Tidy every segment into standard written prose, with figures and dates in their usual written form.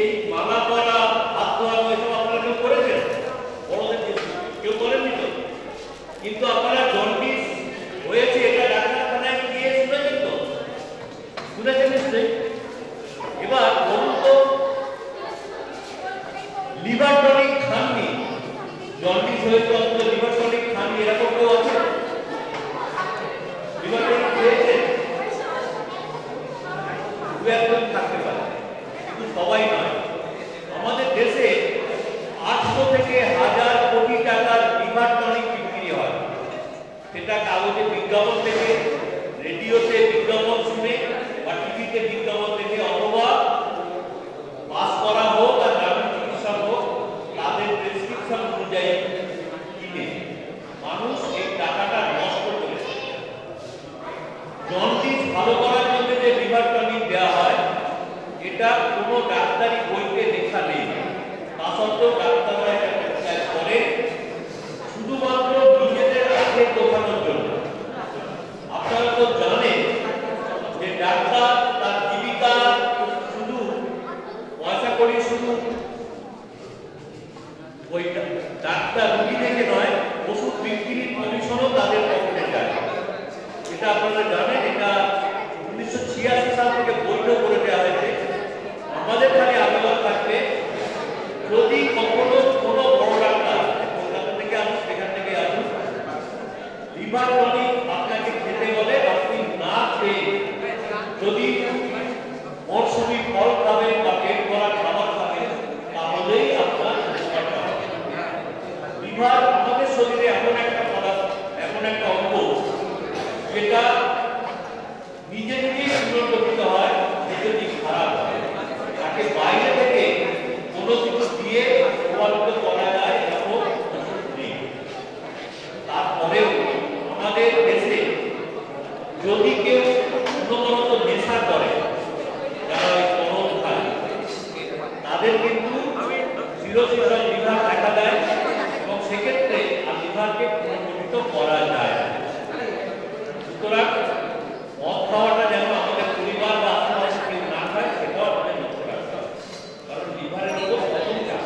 এই মালা পরা হাত ধোয়া এসব আপনারা কেউ করেছেন? বড়দের কেউ করেননি তো? কিন্তু আপনারা জন্ডিস হয়েছে এটা ডাক্তারখানায় গিয়ে শুনেছেন তো? শুনেছেন নিশ্চয়ই। এবার বলুন তো, লিভার টনিক খাননি, জন্ডিস হয়েছে অন্তত লিভার টনিক খাননি, এরকম কেউ আছে? লিভার টনিক খেয়েছে? দু একজন থাকতে পারে, কিন্তু সবাই নয়। আমাদের দেশে 800 থেকে 1000 কোটি টাকার লিভার টনিক বিক্রি হয়। সেটা কাগজে বিজ্ঞাপন থেকে, রেডিওতে বিজ্ঞাপন শুনে বা টিভিতে বিজ্ঞাপন দেখে, অথবা পাস করা হোক আর গ্রামীণ চিকিৎসা হোক, তাদের প্রেসক্রিপশন অনুযায়ী কিনে মানুষ এই টাকাটা নষ্ট করেছে। জন্ডিস ভালো করার জন্য যে লিভার টনিক দেওয়া হয়, এটা কোনো ডাক্তারি বইতে লেখা নেই। তা সত্ত্বেও ডাক্তাররা এটা প্রেসক্রাইব করে শুধুমাত্র নিজেদের আগে গোছানোর জন্য। আপনারা তো জানেন যে ডাক্তার তার জীবিকা শুধু পয়সা করি, শুধু ওই ডাক্তার রুগী থেকে নয়, ওষুধ বিক্রির কমিশনও তাদের পক্ষে যায়। এটা আপনারা জানেন। এটা 1986 সাল থেকে বৈধ করে দেওয়া হয়েছে। আমাদের খালি আবেদন থাকবে, যদি কখনো কোনো বড় ডাক্তার কলকাতা থেকে আসুন, সেখান থেকে আসুন, লিভার টনিক আপনাকে খেতে বলে, আপনি না খেয়ে যদি মরসুমি ফল খাবেন বা পেট ভরা খাবার খাবেন, তাহলেই আপনার উপকারটা হবে। লিভার আমাদের শরীরে এমন একটা পদার্থ, এমন একটা অঙ্গ, যেটা নিজে নিজেই পুনর্গঠিত হয়, নিজে নিজে খারাপ হয়। তাকে বাইরে থেকে কোনো কিছু দিয়ে প্রভাবিত করা যায় এরকম নেই। তারপরেও আমাদের দেশে যদি কেউ অনবরত নেশা করে, যারা ওই তরল খায়, তাদের কিন্তু চিরচির লিভার দেখা দেয়, এবং সেক্ষেত্রে আর লিভারকে পুনর্গঠিত করা যায়। সুতরাং মদ খাওয়াটা যেন আমাদের পরিবার বা আশেপাশে কেউ না খায়, সেটাও আমাদের লক্ষ্য রাখতে হবে, কারণ লিভারের উপর প্রথম চাপ।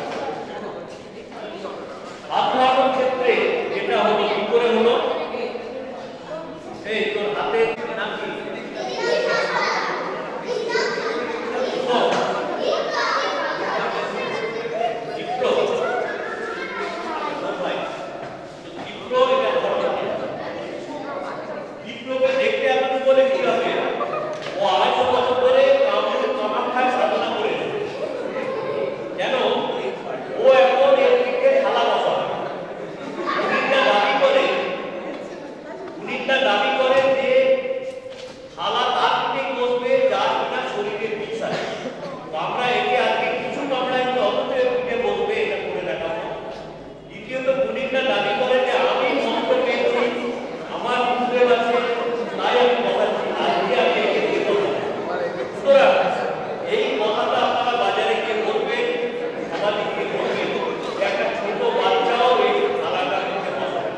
হাত ধোয়ানোর ক্ষেত্রে যেটা হলো, কি করে হলো, এই তোর হাতে নাম কি? দেখতে আপনি বলে কি হবে, ও 250 বছর ধরে কামার খায় সাধনা করে, কেন ও এখন এর দিকে থালা বসাবে। উনিটা দাবি করে যে থালা তার দিকে বসবে যার কিনা শরীরে বিষ আছে। তো আমরা একে আজকে কিছু কামড়াই, অথচ দিকে বসবে, এটা করে দেখাবো। দ্বিতীয়ত উনিটা দাবি করে যে আমি মন্ত্র পেয়েছি, আমার মুখে আছে, তাই আমি বসাচ্ছি, আজকে আমি একে দিয়ে বলবো। সুতরাং এই কথাটা আপনারা বাজারে গিয়ে বলবেন, সমাজে গিয়ে বলবেন, একটা ছোট বাচ্চাও এই থালাটা মুখে বসাবে।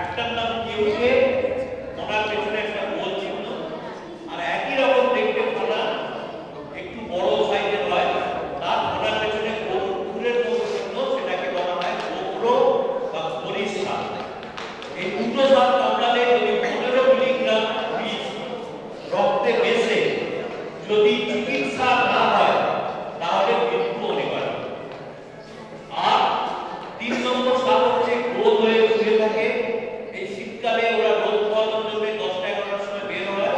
একটার নাম কেউকে, ওনার পেছনে একটা গোল চিহ্ন, আর একই রকম দেখতে ফোনা, একটু বড় সাইজের হয়, তার ফোনার পেছনে কুকুরের মতো চিহ্ন, সেটাকে বলা হয় গোপ্র বা হরিশ সাপ। এই দুটো সাপ কামড়ালে যদি 15 মিলিগ্রাম বিষ রক্তে মেশে যদি চিকিৎসা না হয়, তাহলে মৃত্যু অনিবার্য। আর 3 নম্বর সাপ হচ্ছে গোল হয়ে শুয়ে থাকে। এই শীতকালে ওরা রোদ পোহানোর জন্য 10টা 11টার সময় বের হয়,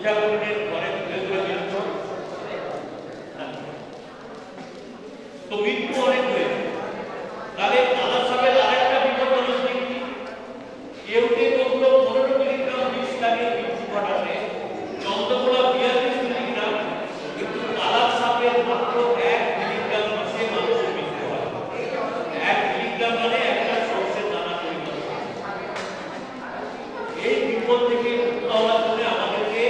প্রজাপতির ঘরে ঘুরে ঘুরে মৃত্যু। তো মৃত্যু অনেক হয়েছে। তাহলে কালার সাপের আরেকটা বিপজ্জনক দিক কি? কেউ কেউ বললো 15 মিলিগ্রাম বিষ লাগিয়ে মৃত্যু ঘটাবে, চন্দ্রকোনা 42 মিলিগ্রাম, কিন্তু কালার সাপের মাত্র 1 মিলিগ্রাম বিষে মানুষের মৃত্যু হয়। 1 মিলিগ্রাম মানে একটা সর্ষের দানা পরিমাণ। এই বিপদ থেকে মুক্ত হওয়ার জন্য আমাদেরকে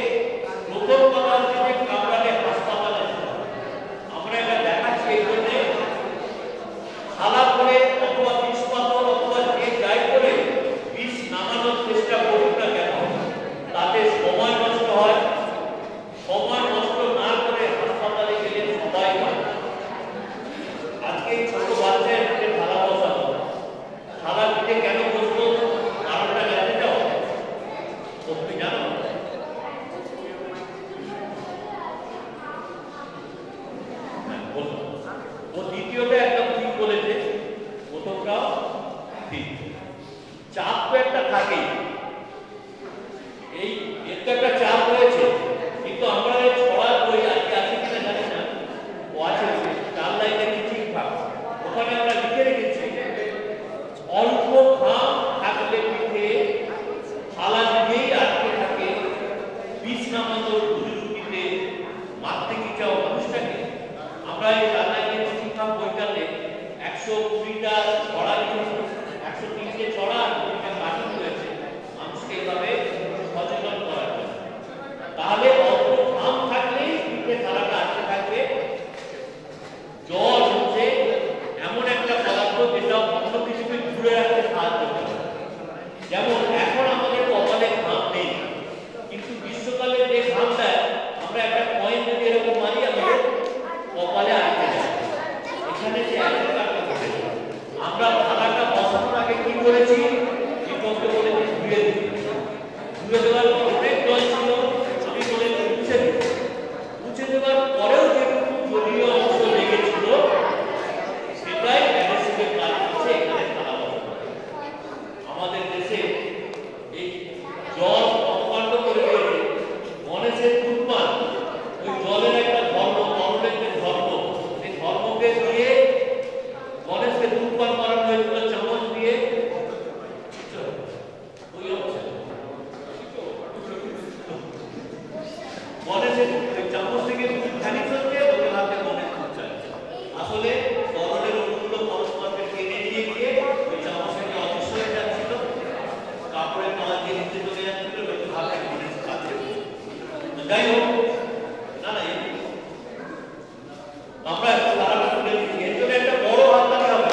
প্রথম কথা হচ্ছে যে কামড়ালে হাসপাতালে যেতে হবে। আমরা এটা দেখাচ্ছি এই জন্যে খালা করে অথবা বিষ পাথর অথবা যে যাই করে বিষ নামানোর চেষ্টা করুক না কেন, তাতে সময় নষ্ট হয়। সময় নষ্ট না করে হাসপাতালে গেলে সবাই হয়। আজকে এই ছোট বাচ্চার পিঠে থালা বসানো, থালা পিঠে কেন বসলো কারণটা জানতে চাও? তুমি জানো? ও দ্বিতীয়টা একদম ঠিক বলেছে, প্রথমটাও ঠিক। চাপ তো একটা থাকেই, এই একটা একটা চাপ রয়েছে, কিন্তু আমরা এই ছড়ার বই আজকে আছে কিনা জানি না, ও আছে 4 লাইনে ঠিকঠাক, ওখানে আমরা লিখে রেখেছি অল্প ঘাম থাকলে পিঠে থালা দিয়েই আটকে থাকে, বিষ নামানোর ঝুঁকিতে মারতে কি চাও মানুষটাকে? আমরা এই 4 লাইনে ঠিকঠাক বইটাতে 120টা ছড়া লিখেছি, 103টে ছড়া আর 2টা কাটিং রয়েছে মানুষকে এভাবে সচেতন করার জন্য। তাহলে অল্প ঘাম থাকলেই পিঠে থালাটা আটকে থাকবে। জল হচ্ছে এমন একটা পদার্থ যেটা অন্য কিছুকে ঘুরে রাখতে সাহায্য করে। যেমন এখন আমাদের কপালে ঘাম নেই, কিন্তু গ্রীষ্মকালে যে ঘাম দেয় আমরা একটা কয়েন যদি এরকম মারি আমাদের কপালে আটকে যায়। এখানে যে একটা ঘটে, আমরা থালাটা বসানোর আগে কি করেছি? দীপককে বলেছি ধুয়ে দিতে। ধুয়ে দেওয়ার পর অনেক জল ছিল, আমি বলেছি মুছে দিতে। মুছে দেওয়ার পরেও যেটুকু জলীয় অংশ লেগেছিল সেটাই অ্যাডহেসিভের কাজ করছে এখানে থালা বসানো। আমাদের দেশে এই জল অপকাণ্ড করে দিয়েছে। গণেশের কুরবান, ওই জলের একটা ধর্ম, তরলের যে ধর্ম, সেই ধর্মকে দিয়ে গণেশকে কুরবান করানো হয়েছিল চামচ দিয়ে। ওই গণেশের ওই চামচ থেকে খানিক হচ্ছে, ওই হাতে গণেশ খুঁজছে। আসলে তরলের অণুগুলো পরস্পরকে টেনে নিয়ে গিয়ে ওই চামচ থেকে অদৃশ্য হয়ে যাচ্ছিল, কাপড়ে তলা দিয়ে নিচে চলে যাচ্ছিল, ওই হাতে গণেশ খাচ্ছে। যাই হোক, না না আমরা তারা তুলে দিচ্ছি, এর জন্য একটা বড় হাততালি হবে।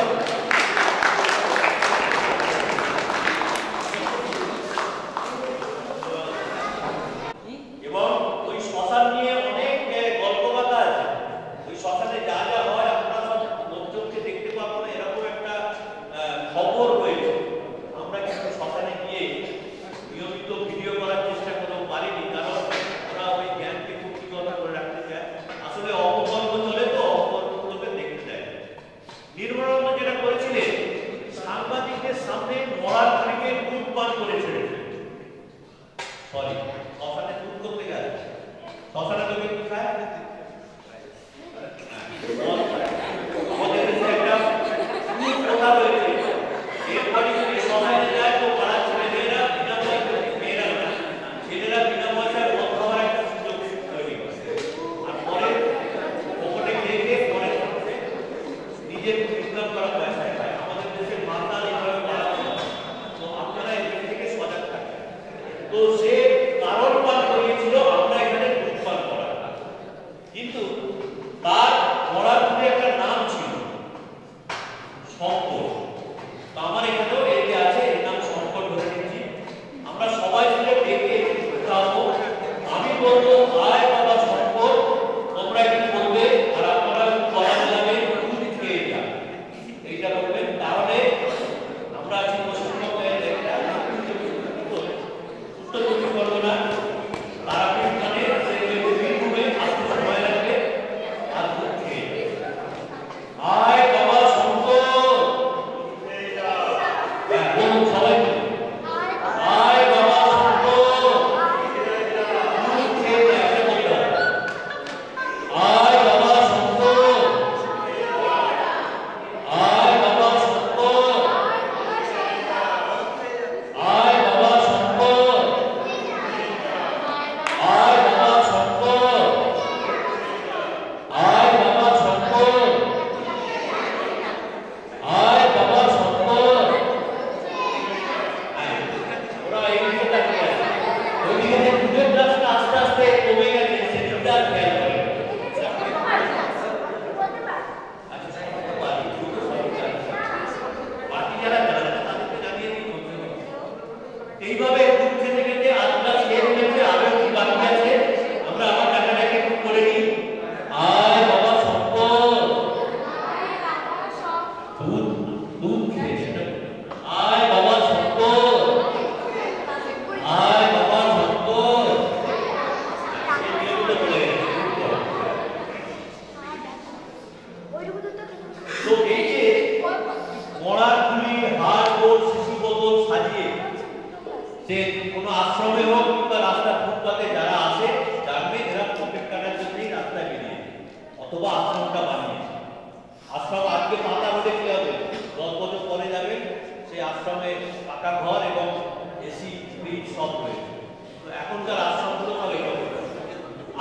এবং ওই শ্মশান নিয়ে অনেক গল্প কথা আছে। ওই শ্মশানে যা যা হয় আপনারা সব লোকজনকে দেখতে পাবো না, এরকম একটা খবর রয়েছে। আমরা কিন্তু শ্মশানে গিয়ে নিয়মিত ভিডিও করার চেষ্টা করতে পারিনি, কারণ ওরা ওই জ্ঞানকে কুক্ষিগত করে রাখতে চায়। আসলে অপকর্ম চলে তো, অপকর্মগুলোকে দেখতে চায়। নির্মলানন্দ যেটা করেছিলেন, সাংবাদিকদের সামনে মরার থেকে দুধ পান করে ছেড়েছে। সরি, শ্মশানে দুধ করতে গেছে, শ্মশানে লোকে কি খায়? আমাদের দেশে একটা কথা রয়েছে, এরপরে যদি শ্মশানে যায় তো পাড়ার ছেলেমেয়েরা বিনা পয়সায়, মেয়েরা না, ছেলেরা বিনা পয়সায় মদ খাওয়ার একটা সুযোগ তৈরি করে। আর পরে ওখানে খেয়ে খেয়ে পরে নিজের ইনকাম করা পয়সায় খায়। আমাদের দেশের মাতাল এইভাবে বাড়ানো হয়। তো আপনারা এদিক থেকে সজাগ থাকবেন। তো সে কারণ পান করিয়েছিল আমরা এখানে দুধ পান করা, কিন্তু তার মরার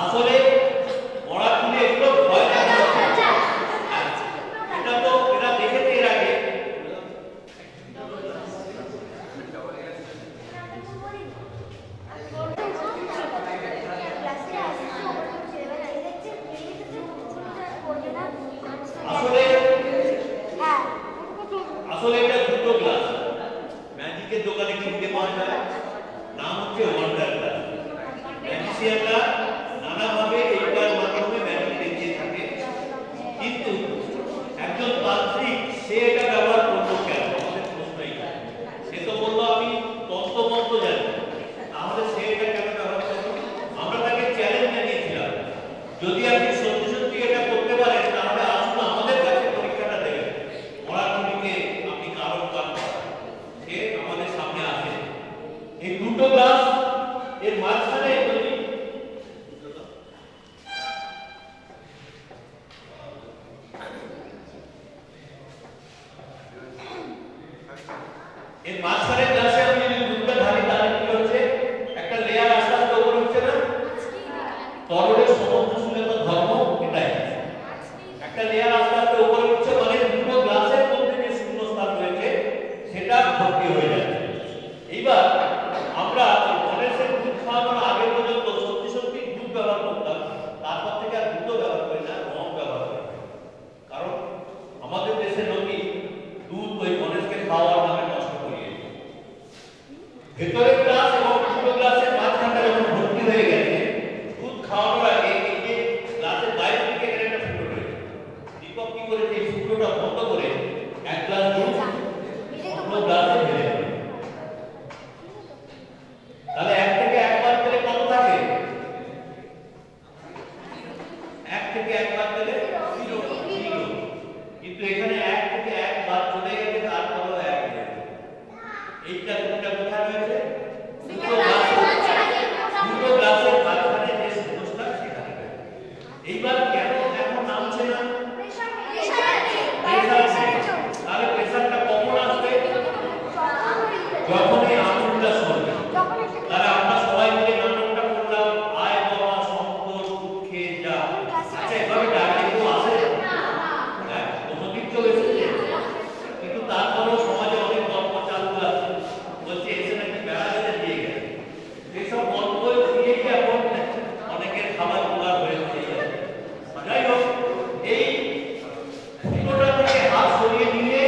আসলে পড়াশুনে এগুলো ভয় লাগে। এটা তো এটা দেখেছে এর আগে। আসলে এটা দুটো ক্লাস ম্যাজিকের দোকানে কিনতে পাওয়া যায়, নাম হচ্ছে ওয়ান্ডার ক্লাস। ম্যাজিশিয়ানরা নানাভাবে এইটার মাধ্যমে ম্যাজিক দেখিয়ে থাকে, কিন্তু একজন তান্ত্রিক সে এটা ব্যবহার করলো কেন? আমাদের প্রশ্নই। সে তো বললো আমি তন্ত্রমন্ত্র জানি, তাহলে সে এটা কেন ব্যবহার করলো? আমরা তাকে চ্যালেঞ্জ জানিয়েছিলাম, যদি আপনি সত্যি সত্যি এটা করতে পারেন তাহলে আসুন আমাদের কাছে পরীক্ষাটা দেবেন, পড়াশুনিকে আপনি কারণ কারণ সে আমাদের সামনে আসে। এই দুটো ক্লাস এর মাঝখানে ক্লাসে আমি যদি দুটো ধারি তাহলে কি হচ্ছে, একটা লেয়ার আস্তে আস্তে উপরে উঠছে না, তরলের সমুদ্রশূন্যতা ধর্ম এটাই। একটা লেয়ার আস্তে আস্তে উপরে উঠছে মানে দুটো গ্লাসের মধ্যে যে শূন্যস্থান রয়েছে সেটা ভর্তি হয়ে যাচ্ছে। এইবার আমরা গণেশের দুধ খাওয়ানোর আগে পর্যন্ত সত্যি সত্যি দুধ ব্যবহার করতাম, তারপর থেকে আর দুধও ব্যবহার করি না, রং ব্যবহার করি। কারণ আমাদের দেশের লোকই দুধ ওই গণেশকে খাওয়ার নামে নষ্ট করিয়ে। ভেতরের গ্লাস এবং দুটো গ্লাসের মাঝখানটা যখন ভর্তি হয়ে গেছে, দুধ খাওয়ানোর আগে এই যে গ্লাসের বাইরে থেকে এখানে একটা ফুটো রয়েছে, দীপক কি করেছে এই ফুটোটা বন্ধ করে এক গ্লাস দুধ অন্য গ্লাসে ঢেলে দেবে। তাহলে এক থেকে একবার দিলে কত থাকে? এক থেকে একবার দিলে 0, কিন্তু এখানে এক থেকে একবার চলে গেছে, তারপরেও এক হয়ে গেছে। এইটা দুটো কোথায় রয়েছে? দুটো গ্লাসের মাঝখানে যে শূন্যস্থান সেখানে। এইবার কেন এখন নামছে না? তাহলে প্রেসারটা কখন আসবে? যখন এই আঙুলটা সরবে। তাহলে আমরা সবাই মিলে নাটকটা করলাম, আয় বাবা শঙ্কর দুঃখে যা। আচ্ছা এভাবে ডাকে কেউ আসে? হ্যাঁ, কোনোদিন চলে এসেছে, কিন্তু তারপরেও সমাজে অনেক গল্প চালু আছে, বলছে এসে নাকি বেড়া বেঁধে দিয়ে গেছে। এইসব গল্প দিয়েই এখন অনেকের খাবার জোগাড় হয়েছে। যাই হোক, এই ফুটোটা থেকে হাত সরিয়ে নিয়ে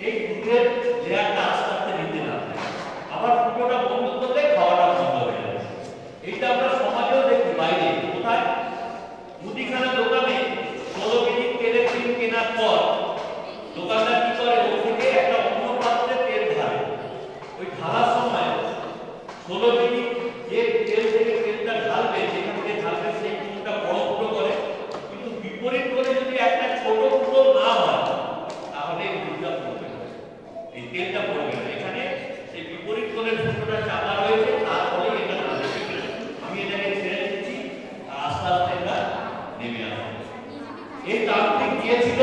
এই দুধের লেয়ারটা আস্তে আস্তে নিতে না, আবার ফুটোটা বন্ধ করলে খাওয়াটা বন্ধ হয়ে যাবে। এইটা আমরা সমাজেও দেখি, বাইরে কোথায় মুদিখানা দোকানে 16 কেজি তেলের টিন কেনার পর দোকানদার কি করে, ওর থেকে একটা অন্য পাত্রে তেল ঢালে। ওই ঢালার সময় 16 কেজি যে তেল থেকে তেলটা ঢালবে, যেখান থেকে ঢালবে সেই ফুটোটা বড় ফুটো করে, কিন্তু বিপরীত করে যদি একটা ছোট ফুটো না হয় তাহলে এই দুধটা পড়বে না, এই তেলটা পড়বে না। এখানে সেই বিপরীত করে ফুটোটা চাপা রয়েছে, তারপরে এটা আমি এটাকে ছেড়ে দিচ্ছি আর আস্তে আস্তে এটা নেমে আসবে। এই তান্ত্রিক গিয়েছিল